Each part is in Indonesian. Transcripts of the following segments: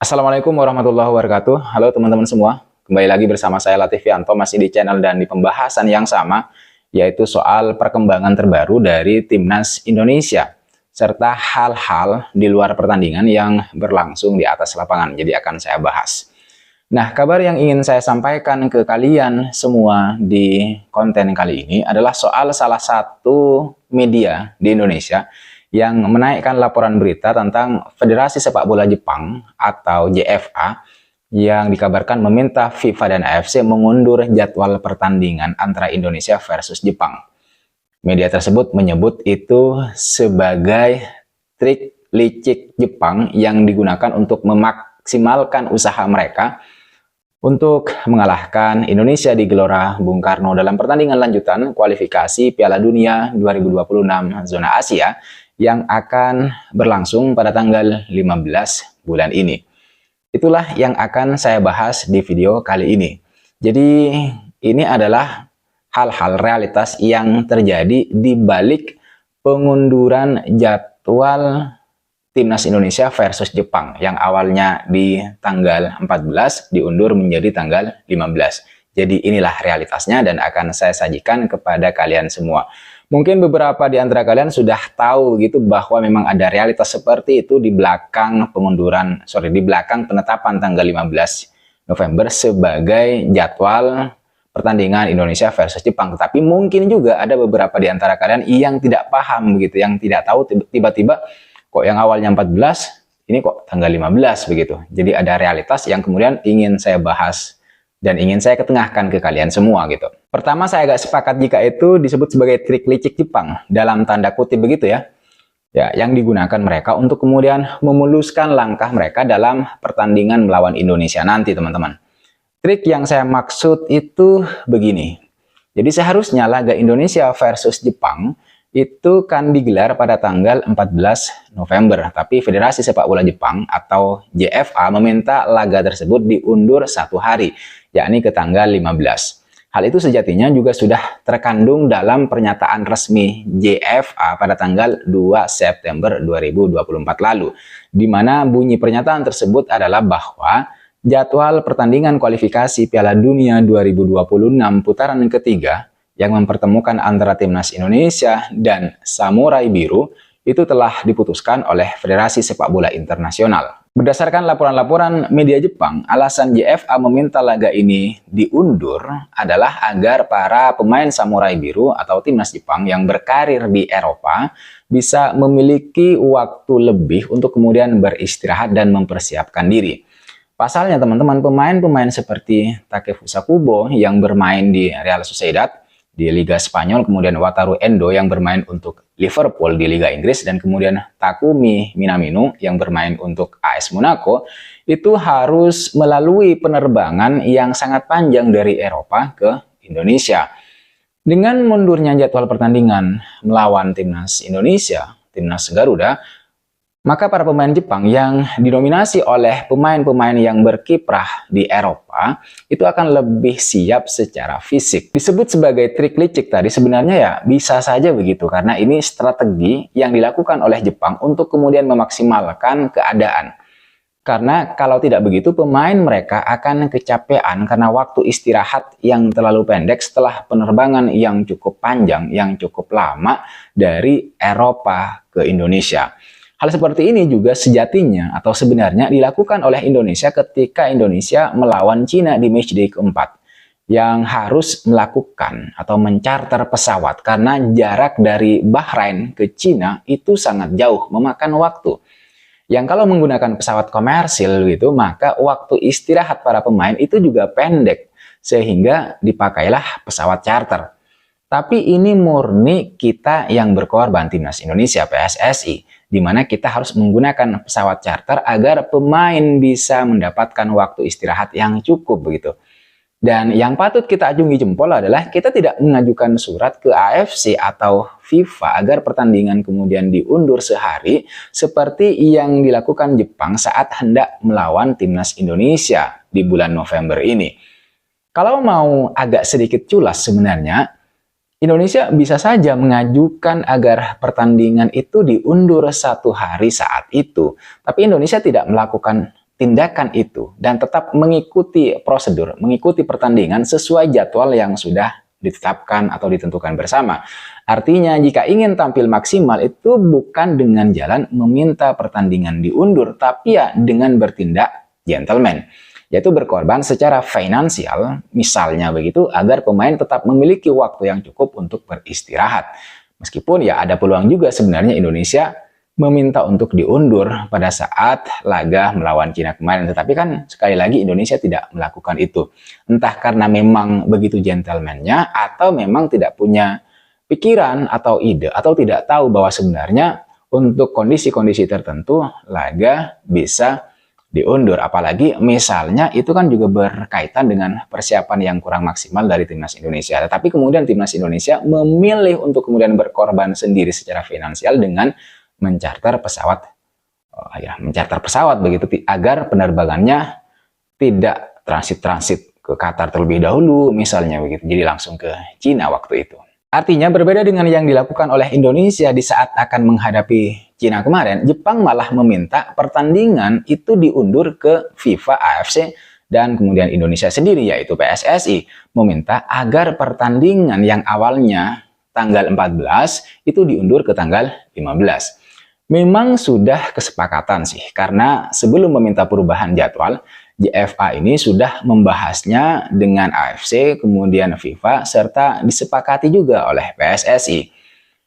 Assalamualaikum warahmatullahi wabarakatuh. Halo teman-teman semua. Kembali lagi bersama saya Latif Yanto, masih di channel dan di pembahasan yang sama, yaitu soal perkembangan terbaru dari Timnas Indonesia, serta hal-hal di luar pertandingan yang berlangsung di atas lapangan. Jadi akan saya bahas. Nah, kabar yang ingin saya sampaikan ke kalian semua di konten kali ini adalah soal salah satu media di Indonesia yang menaikkan laporan berita tentang Federasi Sepak Bola Jepang atau JFA yang dikabarkan meminta FIFA dan AFC mengundur jadwal pertandingan antara Indonesia versus Jepang. Media tersebut menyebut itu sebagai trik licik Jepang yang digunakan untuk memaksimalkan usaha mereka untuk mengalahkan Indonesia di Gelora Bung Karno dalam pertandingan lanjutan kualifikasi Piala Dunia 2026 zona Asia yang akan berlangsung pada tanggal 15 bulan ini. Itulah yang akan saya bahas di video kali ini. Jadi ini adalah hal-hal realitas yang terjadi di balik pengunduran jadwal Timnas Indonesia versus Jepang yang awalnya di tanggal 14 diundur menjadi tanggal 15. Jadi inilah realitasnya dan akan saya sajikan kepada kalian semua. Mungkin beberapa di antara kalian sudah tahu gitu bahwa memang ada realitas seperti itu di belakang di belakang penetapan tanggal 15 November sebagai jadwal pertandingan Indonesia versus Jepang. Tapi mungkin juga ada beberapa di antara kalian yang tidak paham begitu, yang tidak tahu tiba-tiba kok yang awalnya 14 ini kok tanggal 15 begitu. Jadi ada realitas yang kemudian ingin saya bahas dan ingin saya ketengahkan ke kalian semua gitu. Pertama, saya agak sepakat jika itu disebut sebagai trik licik Jepang dalam tanda kutip begitu ya. Ya, yang digunakan mereka untuk kemudian memuluskan langkah mereka dalam pertandingan melawan Indonesia nanti, teman-teman. Trik yang saya maksud itu begini. Jadi seharusnya laga Indonesia versus Jepang itu kan digelar pada tanggal 14 November. Tapi Federasi Sepak Bola Jepang atau JFA meminta laga tersebut diundur satu hari, yakni ke tanggal 15. Hal itu sejatinya juga sudah terkandung dalam pernyataan resmi JFA pada tanggal 2 September 2024 lalu, di mana bunyi pernyataan tersebut adalah bahwa jadwal pertandingan kualifikasi Piala Dunia 2026 putaran ketiga yang mempertemukan antara Timnas Indonesia dan Samurai Biru itu telah diputuskan oleh Federasi Sepak Bola Internasional. Berdasarkan laporan-laporan media Jepang, alasan JFA meminta laga ini diundur adalah agar para pemain Samurai Biru atau Timnas Jepang yang berkarir di Eropa bisa memiliki waktu lebih untuk kemudian beristirahat dan mempersiapkan diri. Pasalnya teman-teman, pemain-pemain seperti Takefusa Kubo yang bermain di Real Sociedad di Liga Spanyol, kemudian Wataru Endo yang bermain untuk Liverpool di Liga Inggris, dan kemudian Takumi Minamino yang bermain untuk AS Monaco, itu harus melalui penerbangan yang sangat panjang dari Eropa ke Indonesia. Dengan mundurnya jadwal pertandingan melawan Timnas Indonesia, Timnas Garuda, maka para pemain Jepang yang didominasi oleh pemain-pemain yang berkiprah di Eropa itu akan lebih siap secara fisik. Disebut sebagai trik licik tadi, sebenarnya ya bisa saja begitu, karena ini strategi yang dilakukan oleh Jepang untuk kemudian memaksimalkan keadaan. Karena kalau tidak begitu, pemain mereka akan kecapean karena waktu istirahat yang terlalu pendek setelah penerbangan yang cukup panjang, yang cukup lama dari Eropa ke Indonesia. Hal seperti ini juga sejatinya atau sebenarnya dilakukan oleh Indonesia ketika Indonesia melawan Cina di matchday keempat, yang harus melakukan atau mencarter pesawat karena jarak dari Bahrain ke Cina itu sangat jauh, memakan waktu. Yang kalau menggunakan pesawat komersil gitu, maka waktu istirahat para pemain itu juga pendek, sehingga dipakailah pesawat charter. Tapi ini murni kita yang berkorban, Timnas Indonesia, PSSI, di mana kita harus menggunakan pesawat charter agar pemain bisa mendapatkan waktu istirahat yang cukup begitu. Dan yang patut kita acungi jempol adalah kita tidak mengajukan surat ke AFC atau FIFA agar pertandingan kemudian diundur sehari seperti yang dilakukan Jepang saat hendak melawan Timnas Indonesia di bulan November ini. Kalau mau agak sedikit culas sebenarnya, Indonesia bisa saja mengajukan agar pertandingan itu diundur satu hari saat itu. Tapi Indonesia tidak melakukan tindakan itu dan tetap mengikuti prosedur, mengikuti pertandingan sesuai jadwal yang sudah ditetapkan atau ditentukan bersama. Artinya jika ingin tampil maksimal itu bukan dengan jalan meminta pertandingan diundur, tapi ya dengan bertindak gentleman, yaitu berkorban secara finansial, misalnya begitu, agar pemain tetap memiliki waktu yang cukup untuk beristirahat. Meskipun ya ada peluang juga sebenarnya Indonesia meminta untuk diundur pada saat laga melawan Cina kemarin. Tetapi kan sekali lagi Indonesia tidak melakukan itu. Entah karena memang begitu gentleman-nya atau memang tidak punya pikiran atau ide atau tidak tahu bahwa sebenarnya untuk kondisi-kondisi tertentu laga bisa diundur. Apalagi misalnya itu kan juga berkaitan dengan persiapan yang kurang maksimal dari timnas Indonesia. Tetapi kemudian timnas Indonesia memilih untuk kemudian berkorban sendiri secara finansial dengan mencarter pesawat begitu agar penerbangannya tidak transit ke Qatar terlebih dahulu misalnya begitu. Jadi langsung ke Cina waktu itu. Artinya berbeda dengan yang dilakukan oleh Indonesia di saat akan menghadapi Cina kemarin, Jepang malah meminta pertandingan itu diundur ke FIFA, AFC, dan kemudian Indonesia sendiri yaitu PSSI meminta agar pertandingan yang awalnya tanggal 14 itu diundur ke tanggal 15. Memang sudah kesepakatan sih, karena sebelum meminta perubahan jadwal, JFA ini sudah membahasnya dengan AFC, kemudian FIFA, serta disepakati juga oleh PSSI.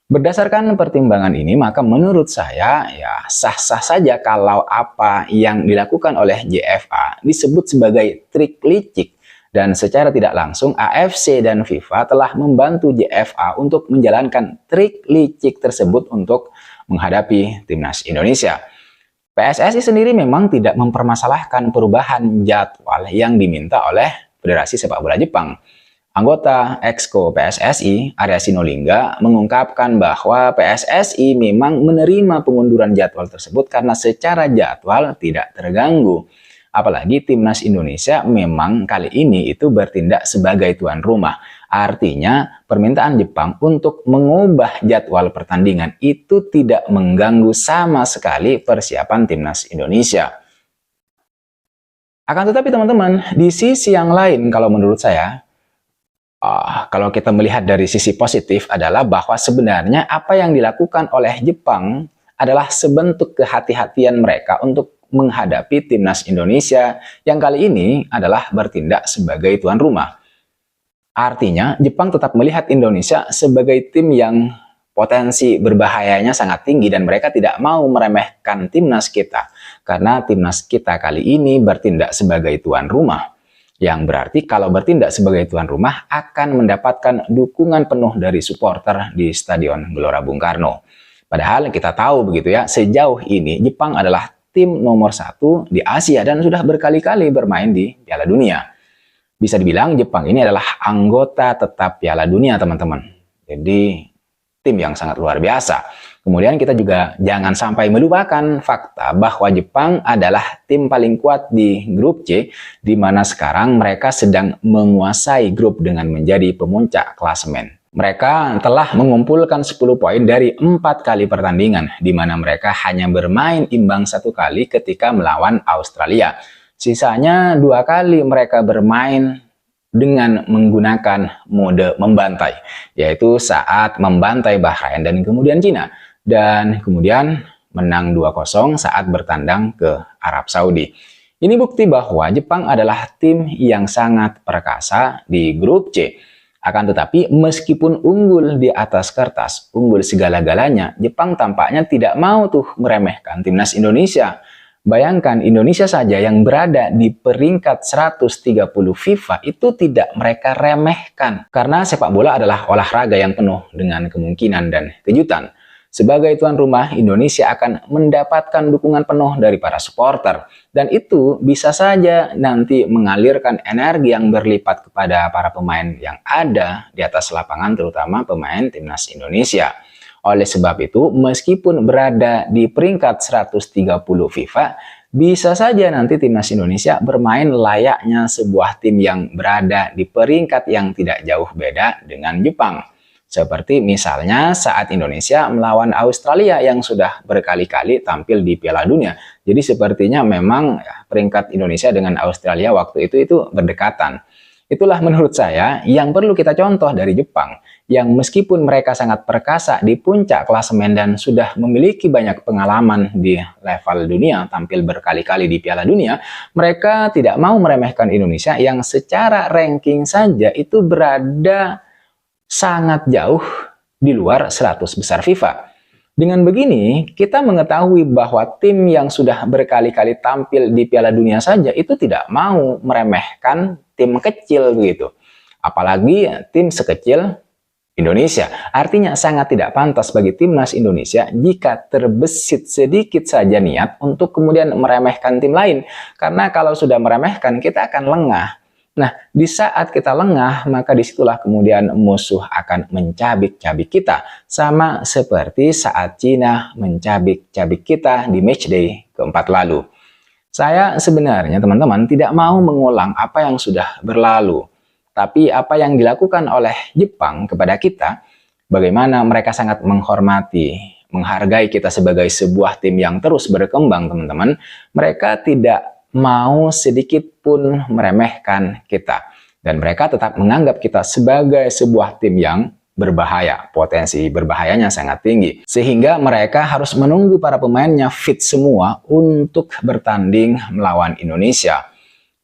Berdasarkan pertimbangan ini, maka menurut saya ya sah-sah saja kalau apa yang dilakukan oleh JFA disebut sebagai trik licik, dan secara tidak langsung AFC dan FIFA telah membantu JFA untuk menjalankan trik licik tersebut untuk menghadapi timnas Indonesia. PSSI sendiri memang tidak mempermasalahkan perubahan jadwal yang diminta oleh Federasi Sepak Bola Jepang. Anggota Exco PSSI, Arya Sinulinga, mengungkapkan bahwa PSSI memang menerima pengunduran jadwal tersebut karena secara jadwal tidak terganggu. Apalagi timnas Indonesia memang kali ini itu bertindak sebagai tuan rumah. Artinya permintaan Jepang untuk mengubah jadwal pertandingan itu tidak mengganggu sama sekali persiapan timnas Indonesia. Akan tetapi teman-teman, di sisi yang lain kalau menurut saya, kalau kita melihat dari sisi positif adalah bahwa sebenarnya apa yang dilakukan oleh Jepang adalah sebentuk kehati-hatian mereka untuk menghadapi timnas Indonesia yang kali ini adalah bertindak sebagai tuan rumah. Artinya, Jepang tetap melihat Indonesia sebagai tim yang potensi berbahayanya sangat tinggi dan mereka tidak mau meremehkan timnas kita. Karena timnas kita kali ini bertindak sebagai tuan rumah. Yang berarti kalau bertindak sebagai tuan rumah akan mendapatkan dukungan penuh dari supporter di Stadion Gelora Bung Karno. Padahal kita tahu begitu ya, sejauh ini Jepang adalah tim nomor 1 di Asia dan sudah berkali-kali bermain di Piala Dunia. Bisa dibilang Jepang ini adalah anggota tetap Piala Dunia, teman-teman. Jadi tim yang sangat luar biasa. Kemudian kita juga jangan sampai melupakan fakta bahwa Jepang adalah tim paling kuat di grup C, di mana sekarang mereka sedang menguasai grup dengan menjadi pemuncak klasemen. Mereka telah mengumpulkan 10 poin dari 4 kali pertandingan, di mana mereka hanya bermain imbang 1 kali ketika melawan Australia. Sisanya 2 kali mereka bermain dengan menggunakan mode membantai, yaitu saat membantai Bahrain dan kemudian Cina. Dan kemudian menang 2-0 saat bertandang ke Arab Saudi. Ini bukti bahwa Jepang adalah tim yang sangat perkasa di grup C. Akan tetapi meskipun unggul di atas kertas, unggul segala-galanya, Jepang tampaknya tidak mau tuh meremehkan timnas Indonesia. Bayangkan Indonesia saja yang berada di peringkat 130 FIFA itu tidak mereka remehkan. Karena sepak bola adalah olahraga yang penuh dengan kemungkinan dan kejutan. Sebagai tuan rumah, Indonesia akan mendapatkan dukungan penuh dari para supporter. Dan itu bisa saja nanti mengalirkan energi yang berlipat kepada para pemain yang ada di atas lapangan, terutama pemain timnas Indonesia. Oleh sebab itu, meskipun berada di peringkat 130 FIFA, bisa saja nanti timnas Indonesia bermain layaknya sebuah tim yang berada di peringkat yang tidak jauh beda dengan Jepang. Seperti misalnya saat Indonesia melawan Australia yang sudah berkali-kali tampil di Piala Dunia. Jadi sepertinya memang peringkat Indonesia dengan Australia waktu itu berdekatan. Itulah menurut saya yang perlu kita contoh dari Jepang, yang meskipun mereka sangat perkasa di puncak klasemen dan sudah memiliki banyak pengalaman di level dunia, tampil berkali-kali di Piala Dunia, mereka tidak mau meremehkan Indonesia yang secara ranking saja itu berada sangat jauh di luar 100 besar FIFA. Dengan begini, kita mengetahui bahwa tim yang sudah berkali-kali tampil di Piala Dunia saja itu tidak mau meremehkan tim kecil begitu. Apalagi tim sekecil Indonesia. Artinya sangat tidak pantas bagi timnas Indonesia jika terbesit sedikit saja niat untuk kemudian meremehkan tim lain. Karena kalau sudah meremehkan, kita akan lengah. Nah, di saat kita lengah, maka disitulah kemudian musuh akan mencabik-cabik kita. Sama seperti saat Cina mencabik-cabik kita di matchday keempat lalu. Saya sebenarnya teman-teman tidak mau mengulang apa yang sudah berlalu. Tapi apa yang dilakukan oleh Jepang kepada kita, bagaimana mereka sangat menghormati, menghargai kita sebagai sebuah tim yang terus berkembang teman-teman. Mereka tidak mau sedikit pun meremehkan kita. Dan mereka tetap menganggap kita sebagai sebuah tim yang berbahaya, potensi berbahayanya sangat tinggi. Sehingga mereka harus menunggu para pemainnya fit semua untuk bertanding melawan Indonesia.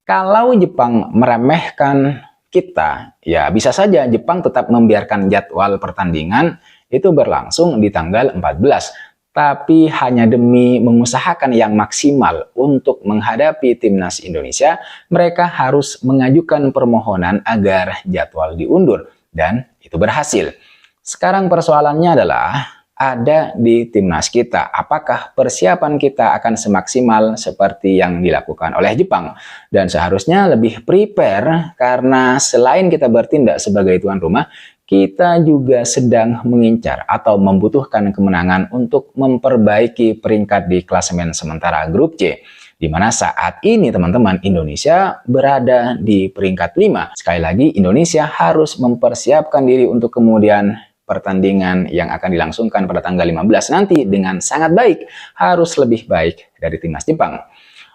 Kalau Jepang meremehkan kita, ya bisa saja Jepang tetap membiarkan jadwal pertandingan itu berlangsung di tanggal 14. Tapi hanya demi mengusahakan yang maksimal untuk menghadapi timnas Indonesia, mereka harus mengajukan permohonan agar jadwal diundur. Dan itu berhasil. Sekarang persoalannya adalah ada di timnas kita. Apakah persiapan kita akan semaksimal seperti yang dilakukan oleh Jepang? Dan seharusnya lebih prepare karena selain kita bertindak sebagai tuan rumah, kita juga sedang mengincar atau membutuhkan kemenangan untuk memperbaiki peringkat di klasemen sementara grup C. Di mana saat ini teman-teman Indonesia berada di peringkat 5. Sekali lagi Indonesia harus mempersiapkan diri untuk kemudian pertandingan yang akan dilangsungkan pada tanggal 15 nanti dengan sangat baik. Harus lebih baik dari timnas Jepang.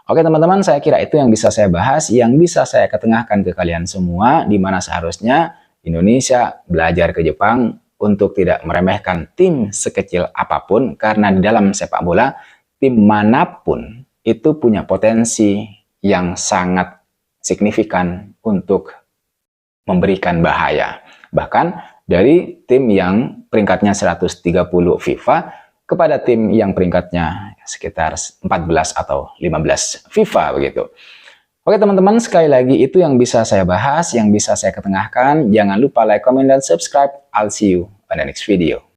Oke teman-teman, saya kira itu yang bisa saya bahas, yang bisa saya ketengahkan ke kalian semua, di mana seharusnya Indonesia belajar ke Jepang untuk tidak meremehkan tim sekecil apapun, karena di dalam sepak bola, tim manapun itu punya potensi yang sangat signifikan untuk memberikan bahaya. Bahkan dari tim yang peringkatnya 130 FIFA kepada tim yang peringkatnya sekitar 14 atau 15 FIFA begitu. Oke teman-teman, sekali lagi itu yang bisa saya bahas, yang bisa saya ketengahkan. Jangan lupa like, comment, dan subscribe. I'll see you on the next video.